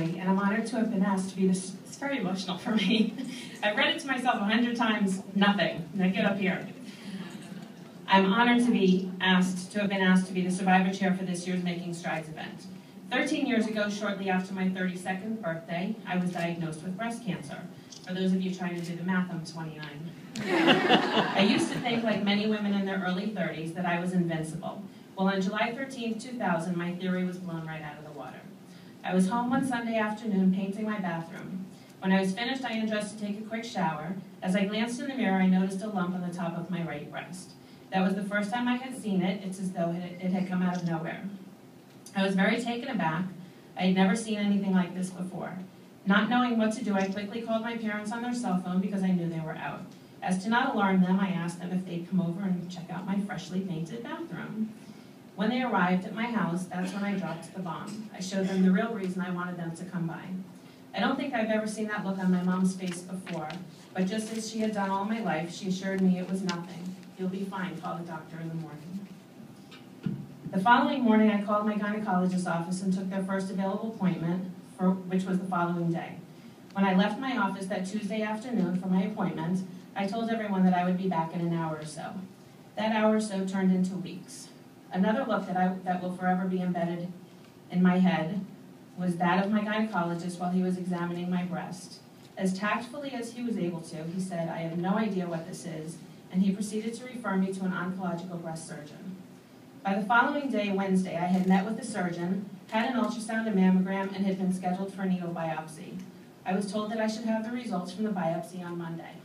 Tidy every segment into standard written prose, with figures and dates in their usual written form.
tonight, and I'm honored to have been asked to be this. It's very emotional for me. I've read it to myself 100 times, nothing. Now get up here. I'm honored to have been asked to be the Survivor Chair for this year's Making Strides event. 13 years ago, shortly after my 32nd birthday, I was diagnosed with breast cancer. For those of you trying to do the math, I'm 29. I used to think, like many women in their early 30s, that I was invincible. Well, on July 13, 2000, my theory was blown right out of the water. I was home one Sunday afternoon painting my bathroom. When I was finished, I undressed to take a quick shower. As I glanced in the mirror, I noticed a lump on the top of my right breast. That was the first time I had seen it. It's as though it had come out of nowhere. I was very taken aback. I had never seen anything like this before. Not knowing what to do, I quickly called my parents on their cell phone because I knew they were out. As to not alarm them, I asked them if they'd come over and check out my freshly painted bathroom. When they arrived at my house, that's when I dropped the bomb. I showed them the real reason I wanted them to come by. I don't think I've ever seen that look on my mom's face before, but just as she had done all my life, she assured me it was nothing. You'll be fine, call the doctor in the morning. The following morning, I called my gynecologist's office and took their first available appointment, which was the following day. When I left my office that Tuesday afternoon for my appointment, I told everyone that I would be back in an hour or so. That hour or so turned into weeks. Another look that will forever be embedded in my head was that of my gynecologist while he was examining my breast. As tactfully as he was able to, he said, "I have no idea what this is," and he proceeded to refer me to an oncological breast surgeon. By the following day, Wednesday, I had met with the surgeon, had an ultrasound, a mammogram, and had been scheduled for a needle biopsy. I was told that I should have the results from the biopsy on Monday.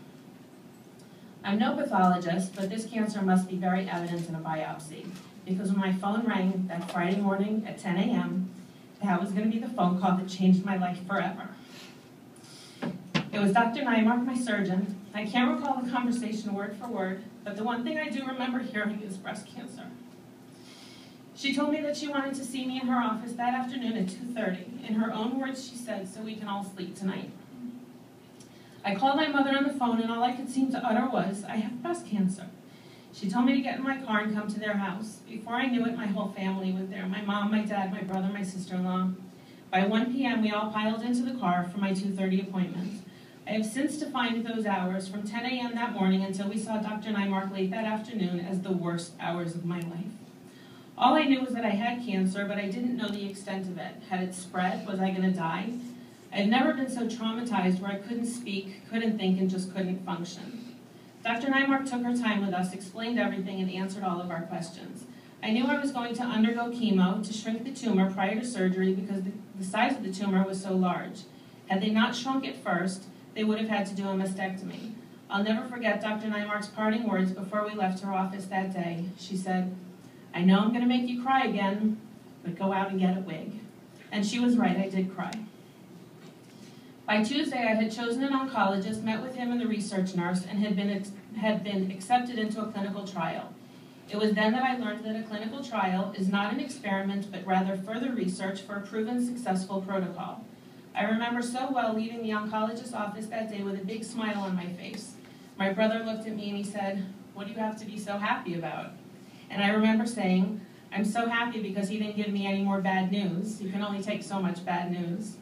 I'm no pathologist, but this cancer must be very evident in a biopsy, because when my phone rang that Friday morning at 10 a.m., that was going to be the phone call that changed my life forever. It was Dr. Nymark, my surgeon. I can't recall the conversation word for word, but the one thing I do remember hearing is breast cancer. She told me that she wanted to see me in her office that afternoon at 2:30. In her own words, she said, "So we can all sleep tonight." I called my mother on the phone, and all I could seem to utter was, "I have breast cancer." She told me to get in my car and come to their house. Before I knew it, my whole family was there. My mom, my dad, my brother, my sister-in-law. By 1 p.m., we all piled into the car for my 2:30 appointment. I have since defined those hours from 10 a.m. that morning until we saw Dr. Nymark late that afternoon as the worst hours of my life. All I knew was that I had cancer, but I didn't know the extent of it. Had it spread? Was I going to die? I had never been so traumatized where I couldn't speak, couldn't think, and just couldn't function. Dr. Nymark took her time with us, explained everything, and answered all of our questions. I knew I was going to undergo chemo to shrink the tumor prior to surgery because the size of the tumor was so large. Had they not shrunk it first, they would have had to do a mastectomy. I'll never forget Dr. Nymark's parting words before we left her office that day. She said, "I know I'm going to make you cry again, but go out and get a wig." And she was right, I did cry. By Tuesday, I had chosen an oncologist, met with him and the research nurse, and had been accepted into a clinical trial. It was then that I learned that a clinical trial is not an experiment, but rather further research for a proven successful protocol. I remember so well leaving the oncologist's office that day with a big smile on my face. My brother looked at me and he said, "What do you have to be so happy about?" And I remember saying, "I'm so happy because he didn't give me any more bad news. You can only take so much bad news."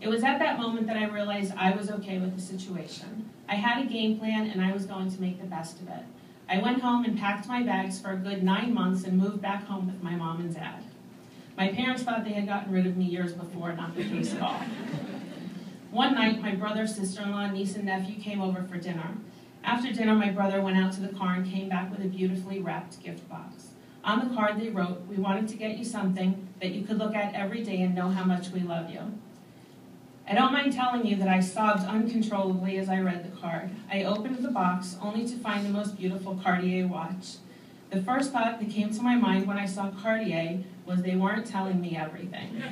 It was at that moment that I realized I was okay with the situation. I had a game plan and I was going to make the best of it. I went home and packed my bags for a good 9 months and moved back home with my mom and dad. My parents thought they had gotten rid of me years before, not the case at all. One night, my brother, sister-in-law, niece, and nephew came over for dinner. After dinner, my brother went out to the car and came back with a beautifully wrapped gift box. On the card, they wrote, "We wanted to get you something that you could look at every day and know how much we love you." I don't mind telling you that I sobbed uncontrollably as I read the card. I opened the box only to find the most beautiful Cartier watch. The first thought that came to my mind when I saw Cartier was they weren't telling me everything.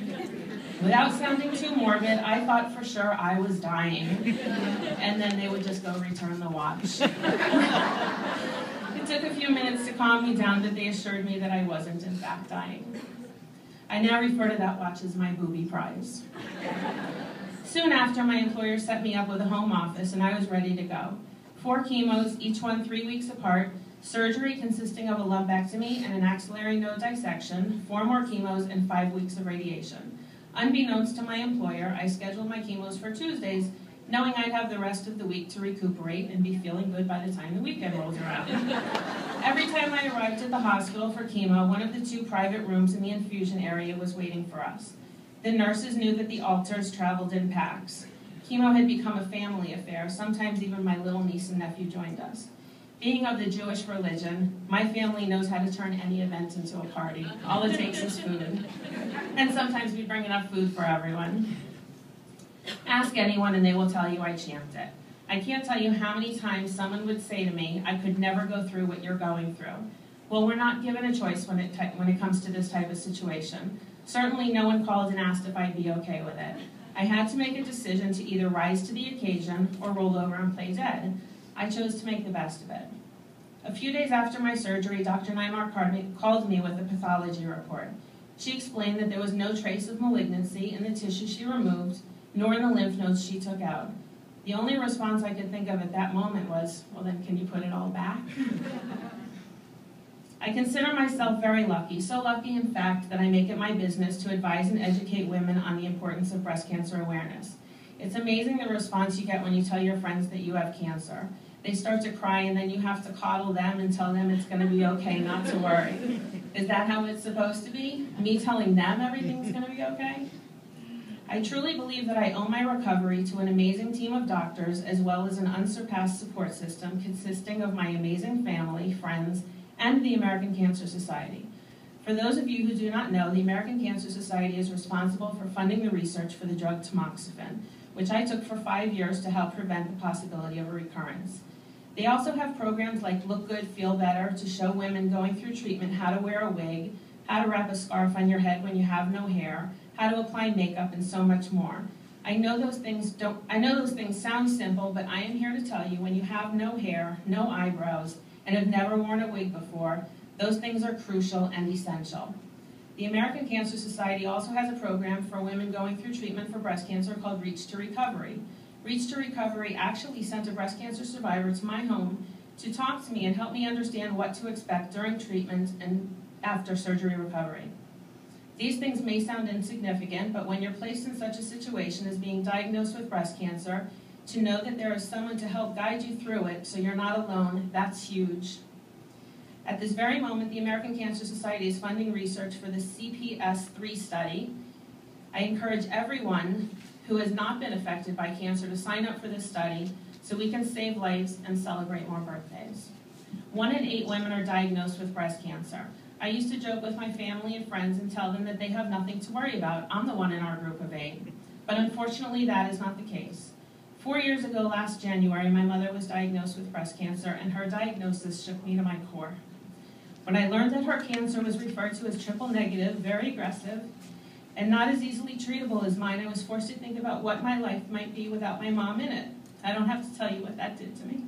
Without sounding too morbid, I thought for sure I was dying, and then they would just go return the watch. It took a few minutes to calm me down, but they assured me that I wasn't in fact dying. I now refer to that watch as my booby prize. Soon after, my employer set me up with a home office, and I was ready to go. 4 chemos, each one 3 weeks apart, surgery consisting of a lumpectomy and an axillary node dissection, 4 more chemos, and 5 weeks of radiation. Unbeknownst to my employer, I scheduled my chemos for Tuesdays, knowing I'd have the rest of the week to recuperate and be feeling good by the time the weekend rolls around. Every time I arrived at the hospital for chemo, one of the 2 private rooms in the infusion area was waiting for us. The nurses knew that the altars traveled in packs. Chemo had become a family affair. Sometimes even my little niece and nephew joined us. Being of the Jewish religion, my family knows how to turn any event into a party. All it takes is food. And sometimes we bring enough food for everyone. Ask anyone and they will tell you I champed it. I can't tell you how many times someone would say to me, I could never go through what you're going through. Well, we're not given a choice when it comes to this type of situation. Certainly no one called and asked if I'd be okay with it. I had to make a decision to either rise to the occasion or roll over and play dead. I chose to make the best of it. A few days after my surgery, Dr. Neymar called me with a pathology report. She explained that there was no trace of malignancy in the tissue she removed, nor in the lymph nodes she took out. The only response I could think of at that moment was, well then can you put it all back? I consider myself very lucky, so lucky in fact that I make it my business to advise and educate women on the importance of breast cancer awareness. It's amazing the response you get when you tell your friends that you have cancer. They start to cry and then you have to coddle them and tell them it's going to be okay, not to worry. Is that how it's supposed to be? Me telling them everything's going to be okay? I truly believe that I owe my recovery to an amazing team of doctors as well as an unsurpassed support system consisting of my amazing family, friends, and the American Cancer Society. For those of you who do not know, the American Cancer Society is responsible for funding the research for the drug tamoxifen, which I took for 5 years to help prevent the possibility of a recurrence. They also have programs like Look Good, Feel Better to show women going through treatment how to wear a wig, how to wrap a scarf on your head when you have no hair, how to apply makeup, and so much more. I know those things sound simple, but I am here to tell you when you have no hair, no eyebrows, and have never worn a wig before, those things are crucial and essential. The American Cancer Society also has a program for women going through treatment for breast cancer called Reach to Recovery. Reach to Recovery actually sent a breast cancer survivor to my home to talk to me and help me understand what to expect during treatment and after surgery recovery. These things may sound insignificant, but when you're placed in such a situation as being diagnosed with breast cancer, to know that there is someone to help guide you through it so you're not alone, that's huge. At this very moment, the American Cancer Society is funding research for the CPS-3 study. I encourage everyone who has not been affected by cancer to sign up for this study so we can save lives and celebrate more birthdays. 1 in 8 women are diagnosed with breast cancer. I used to joke with my family and friends and tell them that they have nothing to worry about. I'm the one in our group of 8. But unfortunately, that is not the case. 4 years ago, last January, my mother was diagnosed with breast cancer, and her diagnosis shook me to my core. When I learned that her cancer was referred to as triple negative, very aggressive, and not as easily treatable as mine, I was forced to think about what my life might be without my mom in it. I don't have to tell you what that did to me.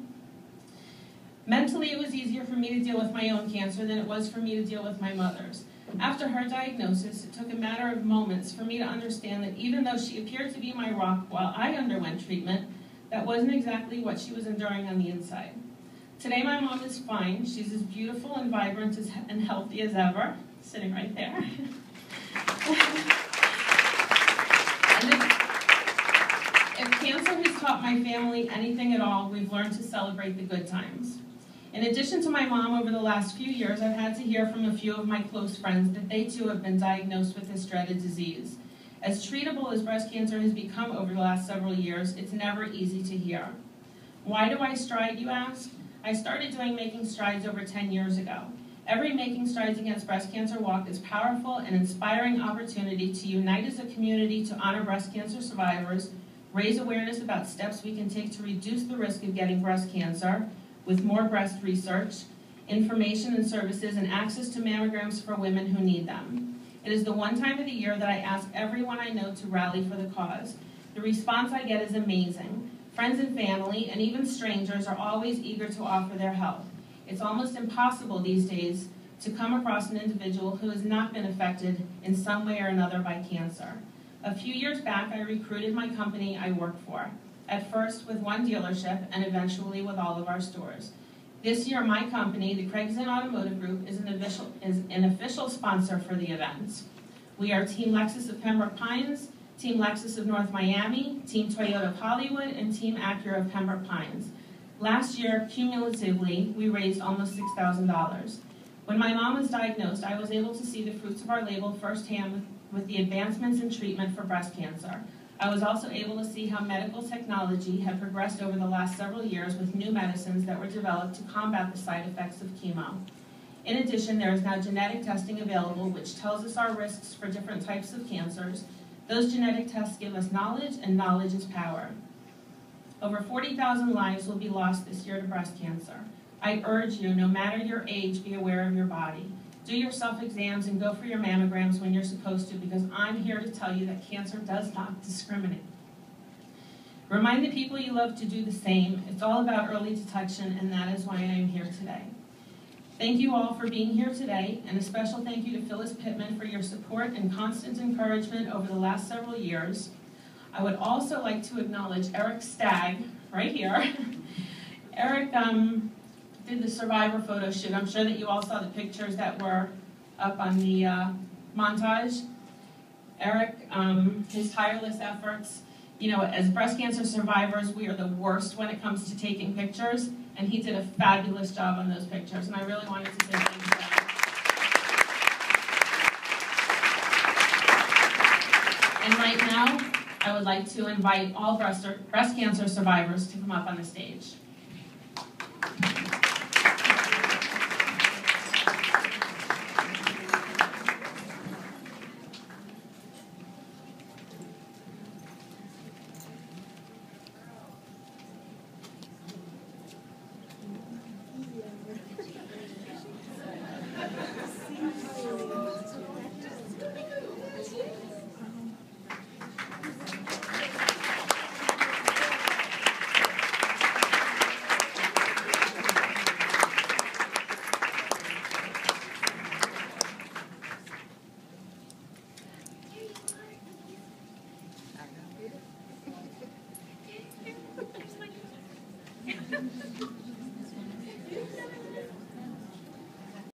Mentally, it was easier for me to deal with my own cancer than it was for me to deal with my mother's. After her diagnosis, it took a matter of moments for me to understand that even though she appeared to be my rock while I underwent treatment, that wasn't exactly what she was enduring on the inside. Today, my mom is fine. She's as beautiful and vibrant and healthy as ever, sitting right there. And if cancer has taught my family anything at all, we've learned to celebrate the good times. In addition to my mom, over the last few years, I've had to hear from a few of my close friends that they too have been diagnosed with this dreaded disease. As treatable as breast cancer has become over the last several years, it's never easy to hear. Why do I stride, you ask? I started doing Making Strides over 10 years ago. Every Making Strides Against Breast Cancer walk is powerful and inspiring opportunity to unite as a community to honor breast cancer survivors, raise awareness about steps we can take to reduce the risk of getting breast cancer, with more breast research, information and services, and access to mammograms for women who need them. It is the one time of the year that I ask everyone I know to rally for the cause. The response I get is amazing. Friends and family, and even strangers, are always eager to offer their help. It's almost impossible these days to come across an individual who has not been affected in some way or another by cancer. A few years back, I recruited my company I work for. At first with one dealership and eventually with all of our stores. This year, my company, the Craig's Inn Automotive Group, is an official sponsor for the events. We are Team Lexus of Pembroke Pines, Team Lexus of North Miami, Team Toyota of Hollywood, and Team Acura of Pembroke Pines. Last year, cumulatively, we raised almost $6,000. When my mom was diagnosed, I was able to see the fruits of our label firsthand with the advancements in treatment for breast cancer. I was also able to see how medical technology had progressed over the last several years with new medicines that were developed to combat the side effects of chemo. In addition, there is now genetic testing available which tells us our risks for different types of cancers. Those genetic tests give us knowledge, and knowledge is power. Over 40,000 lives will be lost this year to breast cancer. I urge you, no matter your age, be aware of your body. Do your self-exams and go for your mammograms when you're supposed to, because I'm here to tell you that cancer does not discriminate. Remind the people you love to do the same. It's all about early detection, and that is why I am here today. Thank you all for being here today, and a special thank you to Phyllis Pittman for your support and constant encouragement over the last several years. I would also like to acknowledge Eric Stagg, right here. Eric did the survivor photo shoot. I'm sure that you all saw the pictures that were up on the montage. Eric, his tireless efforts, you know, as breast cancer survivors, we are the worst when it comes to taking pictures, and he did a fabulous job on those pictures, and I really wanted to say thank you to him. And right now, I would like to invite all breast cancer survivors to come up on the stage.